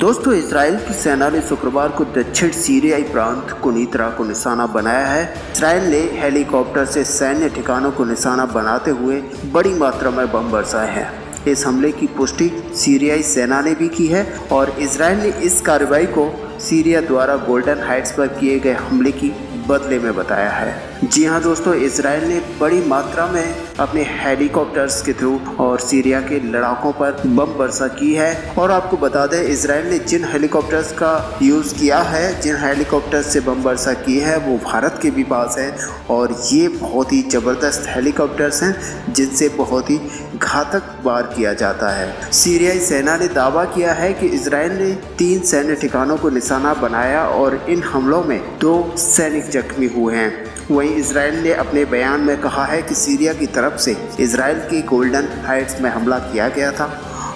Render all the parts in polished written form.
दोस्तों, इजराइल की सेना ने शुक्रवार को दक्षिण सीरियाई प्रांत कुनीतरा को निशाना बनाया है। इजराइल ने हेलीकॉप्टर से सैन्य ठिकानों को निशाना बनाते हुए बड़ी मात्रा में बम बरसाए हैं। इस हमले की पुष्टि सीरियाई सेना ने भी की है और इजराइल ने इस कार्रवाई को सीरिया द्वारा गोल्डन हाइट्स पर किए गए हमले की बदले में बताया है। जी हाँ दोस्तों, इजराइल ने बड़ी मात्रा में अपने हेलीकॉप्टर्स के थ्रू और सीरिया के लड़ाकों पर बम वर्षा की है। और आपको बता दें, इजराइल ने जिन हेलीकॉप्टर्स का यूज़ किया है, जिन हेलीकॉप्टर्स से बम वर्षा की है, वो भारत के भी पास है और ये बहुत ही ज़बरदस्त हेलीकॉप्टर्स हैं जिनसे बहुत ही घातक वार किया जाता है। सीरियाई सेना ने दावा किया है कि इजराइल ने 3 सैन्य ठिकानों को निशाना बनाया और इन हमलों में 2 सैनिक जख्मी हुए हैं। वहीं इजराइल ने अपने बयान में कहा है कि सीरिया की तरफ से इजराइल की गोल्डन हाइट्स में हमला किया गया था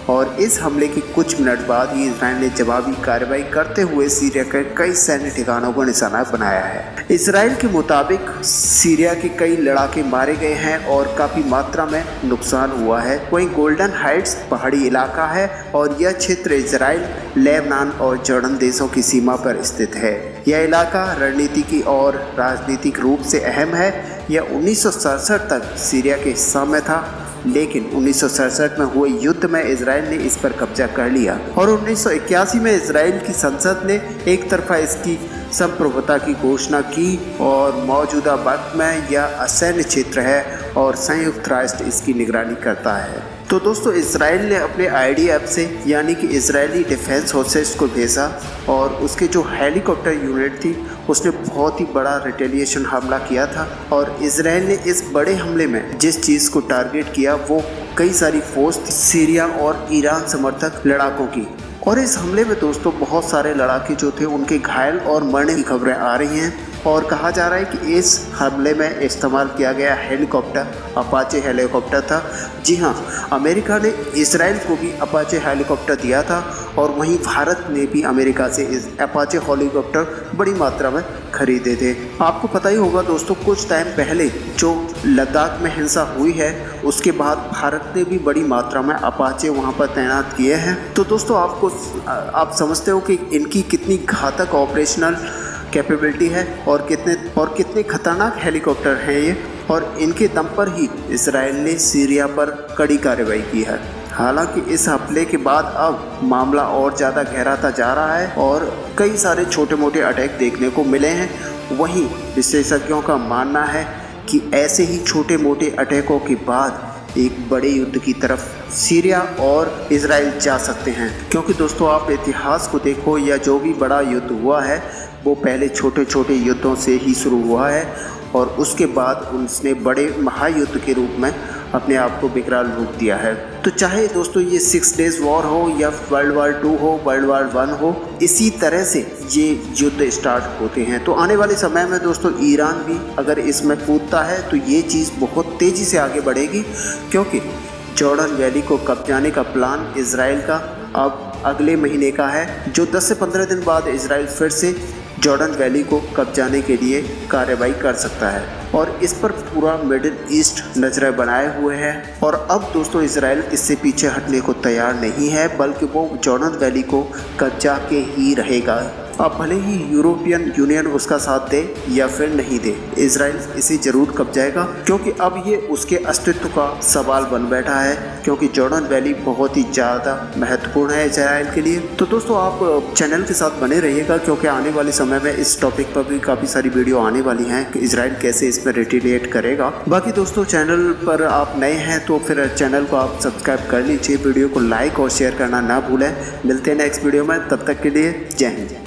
और इस हमले के कुछ मिनट बाद ही इजराइल ने जवाबी कार्रवाई करते हुए सीरिया के कई सैन्य ठिकानों को निशाना बनाया है। इजराइल के मुताबिक सीरिया के कई लड़ाके मारे गए हैं और काफ़ी मात्रा में नुकसान हुआ है। वहीं गोल्डन हाइट्स पहाड़ी इलाका है और यह क्षेत्र इजराइल, लेबनान और जॉर्डन देशों की सीमा पर स्थित है। यह इलाका रणनीतिक और राजनीतिक रूप से अहम है। यह 1967 तक सीरिया के हिस्सा में था, लेकिन 1967 में हुए युद्ध में इजराइल ने इस पर कब्जा कर लिया और 1981 में इजराइल की संसद ने एक तरफा इसकी संप्रभुता की घोषणा की और मौजूदा वक्त में यह असैन्य क्षेत्र है और संयुक्त राष्ट्र इसकी निगरानी करता है। तो दोस्तों, इजराइल ने अपने IDF से यानी कि इजरायली डिफेंस फोर्सेस को भेजा और उसके जो हेलीकॉप्टर यूनिट थी उसने बहुत ही बड़ा रिटेलिएशन हमला किया था और इजराइल ने इस बड़े हमले में जिस चीज़ को टारगेट किया वो कई सारी फोर्स थी सीरिया और ईरान समर्थक लड़ाकों की। और इस हमले में दोस्तों बहुत सारे लड़ाके जो थे उनके घायल और मरने की खबरें आ रही हैं और कहा जा रहा है कि इस हमले में इस्तेमाल किया गया हेलीकॉप्टर अपाचे हेलीकॉप्टर था। जी हाँ, अमेरिका ने इजराइल को भी अपाचे हेलीकॉप्टर दिया था और वहीं भारत ने भी अमेरिका से इस अपाचे हेलीकॉप्टर बड़ी मात्रा में खरीदे थे। आपको पता ही होगा दोस्तों, कुछ टाइम पहले जो लद्दाख में हिंसा हुई है उसके बाद भारत ने भी बड़ी मात्रा में अपाचे वहाँ पर तैनात किए हैं। तो दोस्तों, आप समझते हो कि इनकी कितनी घातक ऑपरेशनल कैपेबिलिटी है और कितने खतरनाक हेलीकॉप्टर हैं ये, और इनके दम पर ही इजराइल ने सीरिया पर कड़ी कार्रवाई की है। हालांकि इस हमले के बाद अब मामला और ज़्यादा गहराता जा रहा है और कई सारे छोटे मोटे अटैक देखने को मिले हैं। वहीं विशेषज्ञों का मानना है कि ऐसे ही छोटे मोटे अटैकों के बाद एक बड़े युद्ध की तरफ सीरिया और इजराइल जा सकते हैं, क्योंकि दोस्तों आप इतिहास को देखो या जो भी बड़ा युद्ध हुआ है वो पहले छोटे छोटे युद्धों से ही शुरू हुआ है और उसके बाद उसने बड़े महायुद्ध के रूप में अपने आप को विकराल रूप दिया है। तो चाहे दोस्तों ये 6 डेज वॉर हो या वर्ल्ड वार 2 हो, वर्ल्ड वार 1 हो, इसी तरह से ये युद्ध स्टार्ट होते हैं। तो आने वाले समय में दोस्तों ईरान भी अगर इसमें कूदता है तो ये चीज़ बहुत तेज़ी से आगे बढ़ेगी, क्योंकि जॉर्डन वैली को कब्जाने का प्लान इजराइल का अब अगले महीने का है, जो 10 से 15 दिन बाद इजराइल फिर से जॉर्डन वैली को कब्जाने के लिए कार्रवाई कर सकता है और इस पर पूरा मिडिल ईस्ट नजरें बनाए हुए है। और अब दोस्तों इजराइल इससे पीछे हटने को तैयार नहीं है, बल्कि वो जॉर्डन वैली को कब्जा के ही रहेगा। अब भले ही यूरोपियन यूनियन उसका साथ दे या फिर नहीं दे, इजराइल इसे जरूर कब्जाएगा, क्योंकि अब ये उसके अस्तित्व का सवाल बन बैठा है, क्योंकि जॉर्डन वैली बहुत ही ज़्यादा महत्वपूर्ण है इजराइल के लिए। तो दोस्तों आप चैनल के साथ बने रहिएगा, क्योंकि आने वाले समय में इस टॉपिक पर भी काफ़ी सारी वीडियो आने वाली हैं कि इजराइल कैसे इस पर रिटेलिएट करेगा। बाकी दोस्तों चैनल पर आप नए हैं तो फिर चैनल को आप सब्सक्राइब कर लीजिए, वीडियो को लाइक और शेयर करना ना भूलें। मिलते हैं नेक्स्ट वीडियो में, तब तक के लिए जय हिंद।